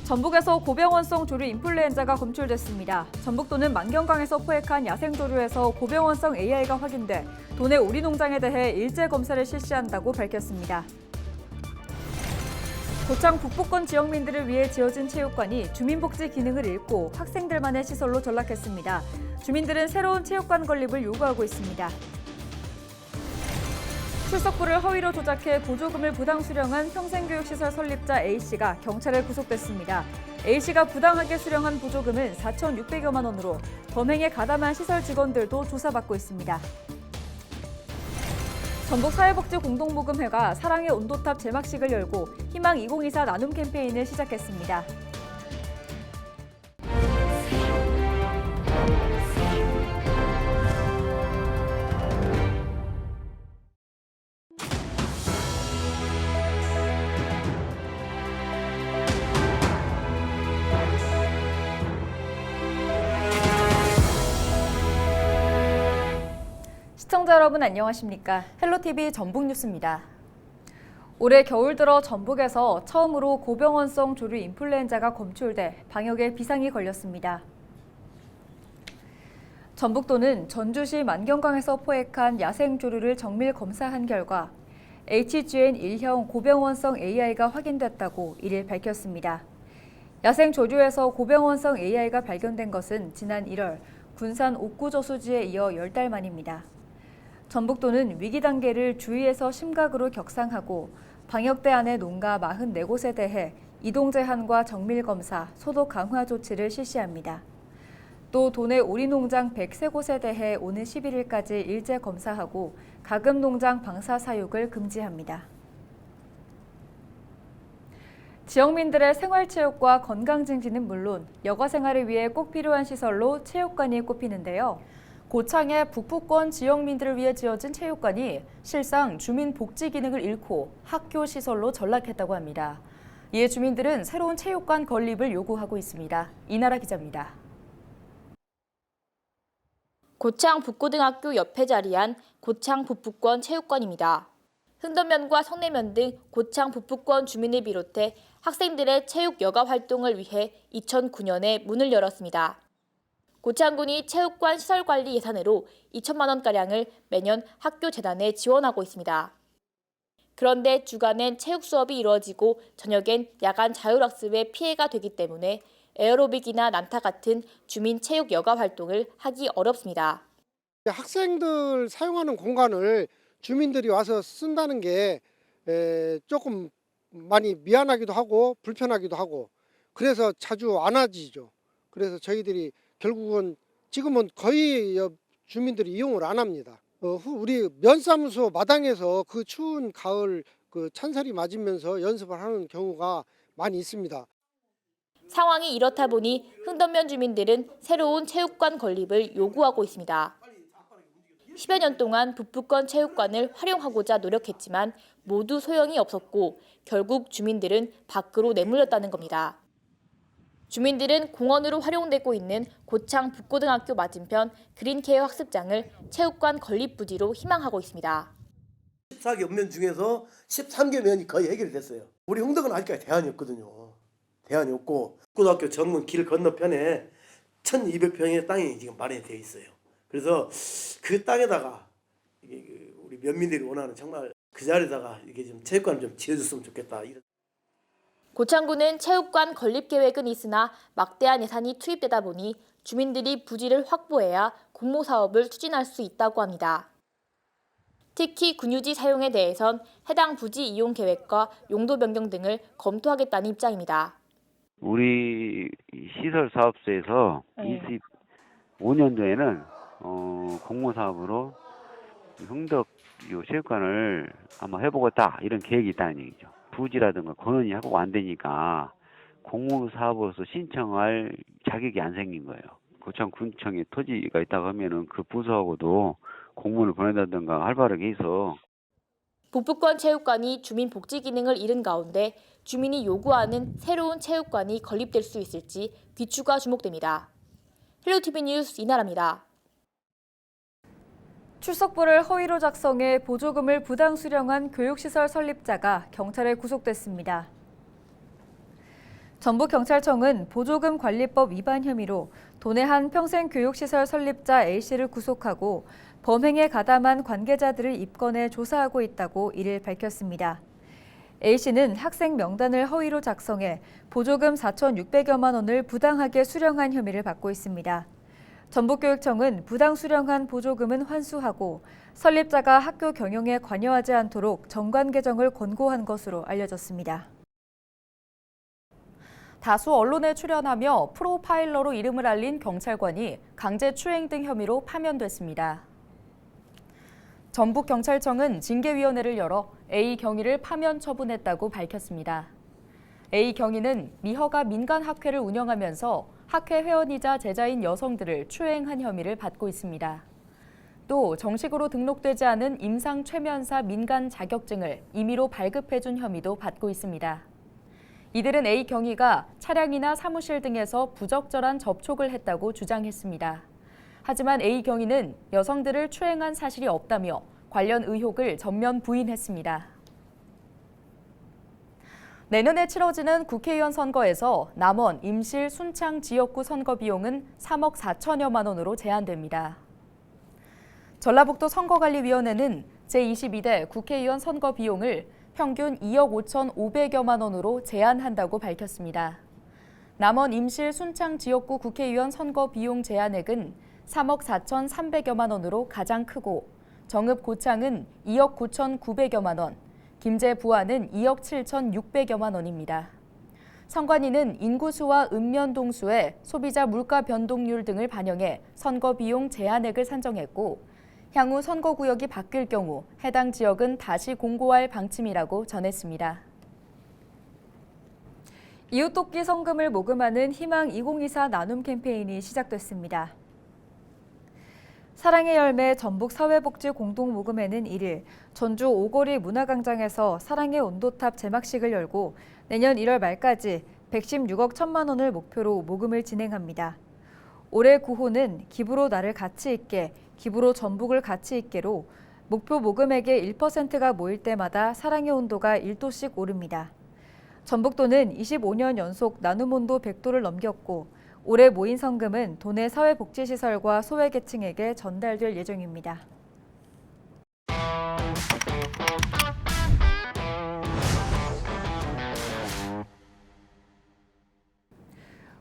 전북에서 고병원성 조류 인플루엔자가 검출됐습니다. 전북도는 만경강에서 포획한 야생조류에서 고병원성 AI가 확인돼 도내 오리 농장에 대해 일제 검사를 실시한다고 밝혔습니다. 고창 북부권 지역민들을 위해 지어진 체육관이 주민복지 기능을 잃고 학생들만의 시설로 전락했습니다. 주민들은 새로운 체육관 건립을 요구하고 있습니다. 출석부를 허위로 조작해 보조금을 부당 수령한 평생교육시설 설립자 A씨가 경찰에 구속됐습니다. A씨가 부당하게 수령한 보조금은 4,600여만 원으로 범행에 가담한 시설 직원들도 조사받고 있습니다. 전북사회복지공동모금회가 사랑의 온도탑 제막식을 열고 희망 2024 나눔 캠페인을 시작했습니다. 시청자 여러분 안녕하십니까? 헬로TV 전북뉴스입니다. 올해 겨울 들어 전북에서 처음으로 고병원성 조류 인플루엔자가 검출돼 방역에 비상이 걸렸습니다. 전북도는 전주시 만경강에서 포획한 야생조류를 정밀 검사한 결과 HGN1형 고병원성 AI가 확인됐다고 1일 밝혔습니다. 야생조류에서 고병원성 AI가 발견된 것은 지난 1월 군산 옥구저수지에 이어 10달 만입니다. 전북도는 위기 단계를 주의에서 심각으로 격상하고 방역대 안의 농가 44곳에 대해 이동 제한과 정밀 검사, 소독 강화 조치를 실시합니다. 또 도내 오리 농장 103곳에 대해 오는 11일까지 일제 검사하고 가금 농장 방사 사육을 금지합니다. 지역민들의 생활체육과 건강 증진은 물론 여가 생활을 위해 꼭 필요한 시설로 체육관이 꼽히는데요. 고창의 북부권 지역민들을 위해 지어진 체육관이 실상 주민 복지 기능을 잃고 학교 시설로 전락했다고 합니다. 이에 주민들은 새로운 체육관 건립을 요구하고 있습니다. 이나라 기자입니다. 고창 북고등학교 옆에 자리한 고창 북부권 체육관입니다. 흥덕면과 성내면 등 고창 북부권 주민을 비롯해 학생들의 체육 여가 활동을 위해 2009년에 문을 열었습니다. 고창군이 체육관 시설 관리 예산으로 2천만 원가량을 매년 학교 재단에 지원하고 있습니다. 그런데 주간엔 체육 수업이 이루어지고 저녁엔 야간 자율학습에 피해가 되기 때문에 에어로빅이나 난타 같은 주민 체육 여가 활동을 하기 어렵습니다. 학생들 사용하는 공간을 주민들이 와서 쓴다는 게 조금 많이 미안하기도 하고 불편하기도 하고 그래서 자주 안 와지죠. 그래서 저희들이 결국은 지금은 거의 주민들이 이용을 안 합니다. 우리 면사무소 마당에서 그 추운 가을 그 찬살이 맞으면서 연습을 하는 경우가 많이 있습니다. 상황이 이렇다 보니 흥덕면 주민들은 새로운 체육관 건립을 요구하고 있습니다. 10여 년 동안 북부권 체육관을 활용하고자 노력했지만 모두 소용이 없었고 결국 주민들은 밖으로 내몰렸다는 겁니다. 주민들은 공원으로 활용되고 있는 고창 북고등학교 맞은편 그린케어 학습장을 체육관 건립 부지로 희망하고 있습니다. 14개 면 중에서 13개 면이 거의 해결이 됐어요. 우리 흥덕은 아직까지 대안이 없거든요. 대안이 없고 고등학교 정문 길 건너편에 1,200평의 땅이 지금 마련이 되어 있어요. 그래서 그 땅에다가 우리 면민들이 원하는 정말 그 자리에다가 이게 좀 체육관을 좀 지어줬으면 좋겠다. 고창군은 체육관 건립 계획은 있으나 막대한 예산이 투입되다 보니 주민들이 부지를 확보해야 공모 사업을 추진할 수 있다고 합니다. 특히 군유지 사용에 대해선 해당 부지 이용 계획과 용도 변경 등을 검토하겠다는 입장입니다. 우리 시설 사업소에서 25년도에는 공모 사업으로 흥덕 체육관을 아마 해보겠다 이런 계획이 있다는 얘기죠. 부지라든가 권한이 하고 안 되니까 공모 사업으로서 신청할 자격이 안 생긴 거예요. 고창군청에 토지가 있다고 하면은 그 부서하고도 공문을 보낸다든가 활발하게 해서. 북부권 체육관이 주민 복지 기능을 잃은 가운데 주민이 요구하는 새로운 체육관이 건립될 수 있을지 귀추가 주목됩니다. 헬로TV 뉴스 이나라입니다. 출석부를 허위로 작성해 보조금을 부당 수령한 교육시설 설립자가 경찰에 구속됐습니다. 전북경찰청은 보조금 관리법 위반 혐의로 도내 한 평생교육시설 설립자 A씨를 구속하고 범행에 가담한 관계자들을 입건해 조사하고 있다고 이를 밝혔습니다. A씨는 학생 명단을 허위로 작성해 보조금 4,600여만 원을 부당하게 수령한 혐의를 받고 있습니다. 전북교육청은 부당 수령한 보조금은 환수하고 설립자가 학교 경영에 관여하지 않도록 정관 개정을 권고한 것으로 알려졌습니다. 다수 언론에 출연하며 프로파일러로 이름을 알린 경찰관이 강제추행 등 혐의로 파면됐습니다. 전북경찰청은 징계위원회를 열어 A 경위를 파면 처분했다고 밝혔습니다. A 경위는 미허가 민간학회를 운영하면서 학회 회원이자 제자인 여성들을 추행한 혐의를 받고 있습니다. 또 정식으로 등록되지 않은 임상 최면사 민간 자격증을 임의로 발급해준 혐의도 받고 있습니다. 이들은 A 경위가 차량이나 사무실 등에서 부적절한 접촉을 했다고 주장했습니다. 하지만 A 경위는 여성들을 추행한 사실이 없다며 관련 의혹을 전면 부인했습니다. 내년에 치러지는 국회의원 선거에서 남원, 임실, 순창 지역구 선거 비용은 3억 4천여만 원으로 제한됩니다. 전라북도 선거관리위원회는 제22대 국회의원 선거 비용을 평균 2억 5,500여만 원으로 제한한다고 밝혔습니다. 남원, 임실, 순창 지역구 국회의원 선거 비용 제한액은 3억 4,300여만 원으로 가장 크고 정읍 고창은 2억 9,900여만 원, 김제 부안은 2억 7,600여만 원입니다. 선관위는 인구수와 읍면 동수의 소비자 물가 변동률 등을 반영해 선거 비용 제한액을 산정했고 향후 선거구역이 바뀔 경우 해당 지역은 다시 공고할 방침이라고 전했습니다. 이웃돕기 성금을 모금하는 희망 2024 나눔 캠페인이 시작됐습니다. 사랑의 열매 전북 사회복지 공동모금회는 1일 전주 오거리 문화광장에서 사랑의 온도탑 제막식을 열고 내년 1월 말까지 116억 1천만 원을 목표로 모금을 진행합니다. 올해 구호는 기부로 나를 가치 있게, 기부로 전북을 가치 있게로 목표 모금액의 1%가 모일 때마다 사랑의 온도가 1도씩 오릅니다. 전북도는 25년 연속 나눔 온도 100도를 넘겼고 올해 모인 성금은 도내 사회복지시설과 소외계층에게 전달될 예정입니다.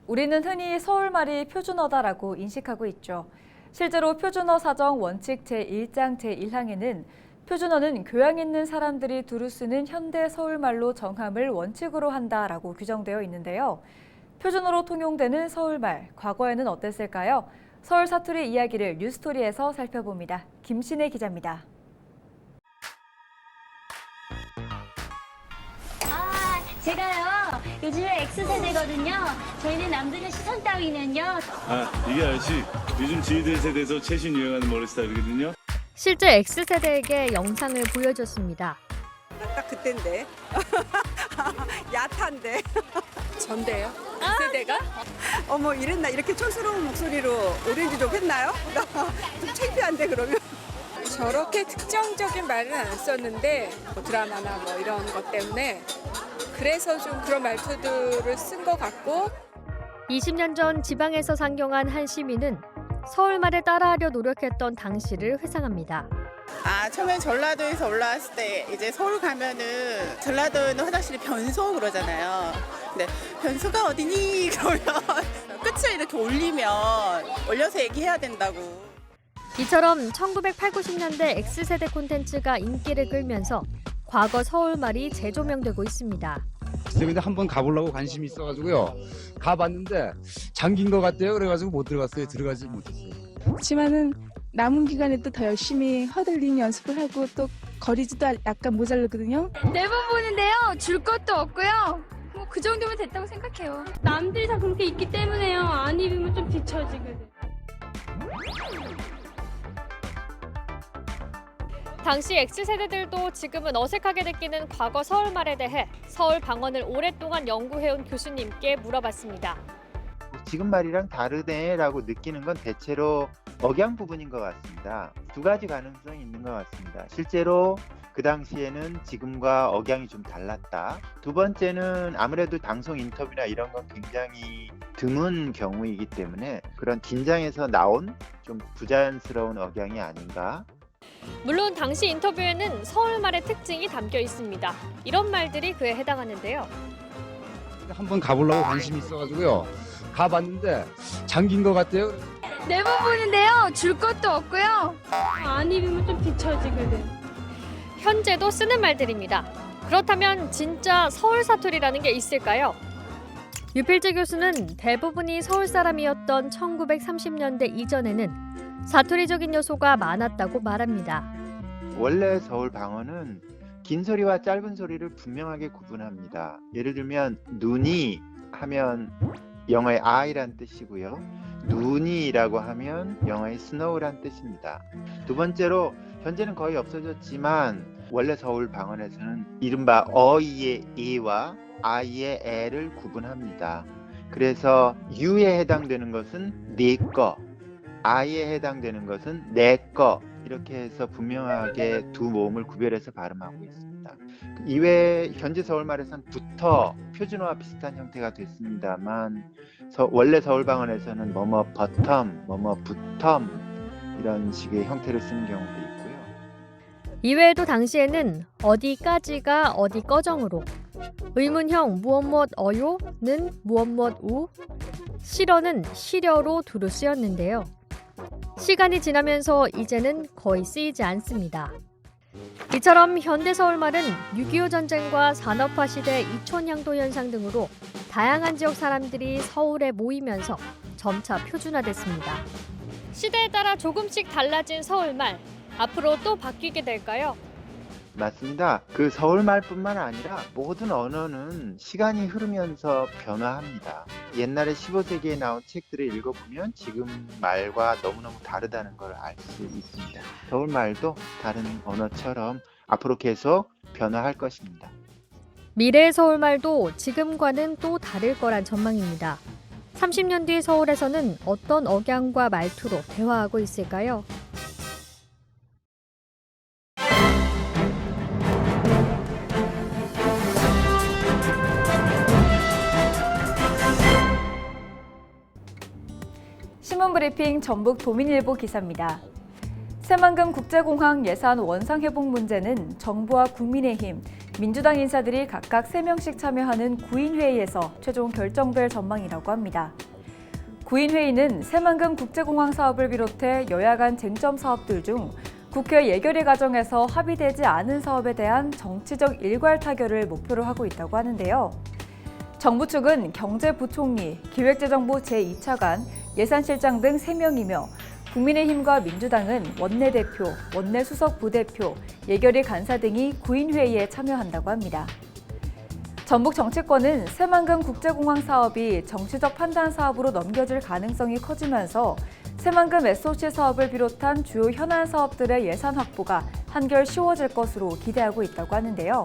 우리는 흔히 서울말이 표준어다라고 인식하고 있죠. 실제로 표준어 사정 원칙 제1장 제1항에는 표준어는 교양 있는 사람들이 두루 쓰는 현대 서울말로 정함을 원칙으로 한다라고 규정되어 있는데요. 표준어로 통용되는 서울말, 과거에는 어땠을까요? 서울 사투리 이야기를 뉴스토리에서 살펴봅니다. 김신혜 기자입니다. 제가요 요즘에 X세대거든요. 저희는 남들의 시선 따위는요. 이게 아저씨 요즘 지휘들 세대에서 최신 유행하는 머리 스타일이거든요. 실제 X세대에게 영상을 보여줬습니다. 딱 그때인데 야탄데 전데요? 그 세대가? 어머 이랬나 이렇게 촌스러운 목소리로 오렌지족 했나요? 좀 창피한데 그러면 저렇게 특정적인 말은 안 썼는데 뭐 드라마나 뭐 이런 것 때문에 그래서 좀 그런 말투들을 쓴 것 같고 20년 전 지방에서 상경한 한 시민은 서울말을 따라하려 노력했던 당시를 회상합니다. 처음엔 전라도에서 올라왔을 때 이제 서울 가면은 전라도는 화장실이 변소 그러잖아요. 근데 변소가 어디니? 그러면 끝을 이렇게 올려서 얘기해야 된다고. 이처럼 1980, 90년대 X세대 콘텐츠가 인기를 끌면서 과거 서울말이 재조명되고 있습니다. 근데 한번 가보려고 관심이 있어가지고요. 가봤는데 잠긴 것 같대요. 그래가지고 못 들어갔어요. 들어가지 못했어요. 그렇지만은 남은 기간에 또 더 열심히 허들링 연습을 하고 또 거리지도 약간 모자르거든요. 매번 보는데요. 줄 것도 없고요. 뭐 그 정도면 됐다고 생각해요. 남들이 다 그렇게 입기 때문에요. 안 입으면 좀 뒤처지거든. 당시 X세대들도 지금은 어색하게 느끼는 과거 서울말에 대해 서울 방언을 오랫동안 연구해온 교수님께 물어봤습니다. 지금 말이랑 다르네라고 느끼는 건 대체로 억양 부분인 것 같습니다. 두 가지 가능성이 있는 것 같습니다. 실제로 그 당시에는 지금과 억양이 좀 달랐다. 두 번째는 아무래도 방송 인터뷰나 이런 건 굉장히 드문 경우이기 때문에 그런 긴장에서 나온 좀 부자연스러운 억양이 아닌가. 물론 당시 인터뷰에는 서울말의 특징이 담겨 있습니다. 이런 말들이 그에 해당하는데요. 한번 가보려고 관심이 있어가지고요. 가봤는데 잠긴 것 같아요. 매번 보는데요. 줄 것도 없고요. 안 입으면 좀 뒤처지거든. 현재도 쓰는 말들입니다. 그렇다면 진짜 서울 사투리라는 게 있을까요? 유필재 교수는 대부분이 서울 사람이었던 1930년대 이전에는 사투리적인 요소가 많았다고 말합니다. 원래 서울 방언은 긴 소리와 짧은 소리를 분명하게 구분합니다. 예를 들면 눈이 하면 영어의 I란 뜻이고요. 눈이라고 하면 영어의 snow란 뜻입니다. 두 번째로 현재는 거의 없어졌지만 원래 서울 방언에서는 이른바 어이의 이와 아이의 애를 구분합니다. 그래서 유에 해당되는 것은 네 거, 아이에 해당되는 것은 내 거, 이렇게 해서 분명하게 두 모음을 구별해서 발음하고 있습니다. 이외에 현재 서울말에서는 부터 표준어와 비슷한 형태가 됐습니다만 원래 서울 방언에서는 뭐뭐 버텀, 뭐뭐 부텀 이런 식의 형태를 쓰는 경우도 있고요. 이외에도 당시에는 어디까지가 어디 꺼정으로, 의문형 무엇mu엇 어요는 무엇무엇 우, 실어는 시려로 두루 쓰였는데요. 시간이 지나면서 이제는 거의 쓰이지 않습니다. 이처럼 현대 서울말은 6.25 전쟁과 산업화 시대 이촌양도 현상 등으로 다양한 지역 사람들이 서울에 모이면서 점차 표준화됐습니다. 시대에 따라 조금씩 달라진 서울말, 앞으로 또 바뀌게 될까요? 맞습니다. 그 서울말뿐만 아니라 모든 언어는 시간이 흐르면서 변화합니다. 옛날에 15세기에 나온 책들을 읽어보면 지금 말과 너무너무 다르다는 걸 알 수 있습니다. 서울말도 다른 언어처럼 앞으로 계속 변화할 것입니다. 미래의 서울말도 지금과는 또 다를 거란 전망입니다. 30년 뒤 서울에서는 어떤 억양과 말투로 대화하고 있을까요? 신문브리핑 전북 도민일보 기사입니다. 새만금 국제공항 예산 원상 회복 문제는 정부와 국민의힘, 민주당 인사들이 각각 3명씩 참여하는 구인회의에서 최종 결정될 전망이라고 합니다. 구인회의는 새만금 국제공항 사업을 비롯해 여야 간 쟁점 사업들 중 국회 예결위 과정에서 합의되지 않은 사업에 대한 정치적 일괄 타결을 목표로 하고 있다고 하는데요. 정부 측은 경제부총리, 기획재정부 제2차관, 예산실장 등 3명이며 국민의힘과 민주당은 원내대표, 원내수석 부대표, 예결위 간사 등이 구인회의에 참여한다고 합니다. 전북 정치권은 새만금 국제공항 사업이 정치적 판단 사업으로 넘겨질 가능성이 커지면서 새만금 SOC 사업을 비롯한 주요 현안 사업들의 예산 확보가 한결 쉬워질 것으로 기대하고 있다고 하는데요.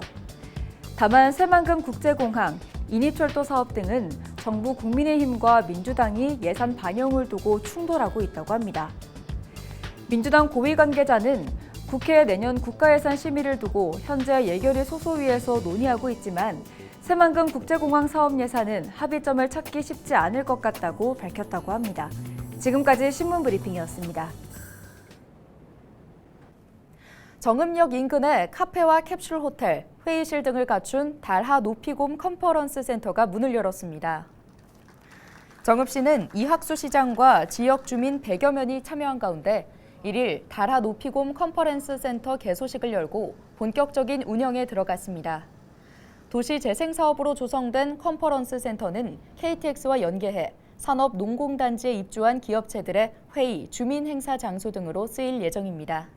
다만 새만금 국제공항, 인입철도 사업 등은 정부 국민의힘과 민주당이 예산 반영을 두고 충돌하고 있다고 합니다. 민주당 고위 관계자는 국회 내년 국가예산 심의를 두고 현재 예결위 소소위에서 논의하고 있지만 새만금 국제공항 사업 예산은 합의점을 찾기 쉽지 않을 것 같다고 밝혔다고 합니다. 지금까지 신문브리핑이었습니다. 정읍역 인근의 카페와 캡슐 호텔, 회의실 등을 갖춘 달하 노피곰 컨퍼런스 센터가 문을 열었습니다. 정읍시는 이학수 시장과 지역 주민 100여 명이 참여한 가운데 1일 달하 노피곰 컨퍼런스 센터 개소식을 열고 본격적인 운영에 들어갔습니다. 도시재생사업으로 조성된 컨퍼런스 센터는 KTX와 연계해 산업 농공단지에 입주한 기업체들의 회의, 주민 행사 장소 등으로 쓰일 예정입니다.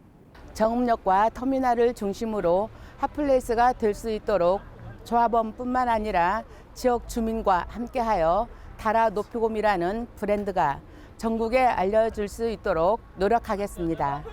정읍역과 터미널을 중심으로 핫플레이스가 될 수 있도록 조합원뿐만 아니라 지역 주민과 함께하여 달하 노피곰이라는 브랜드가 전국에 알려질 수 있도록 노력하겠습니다.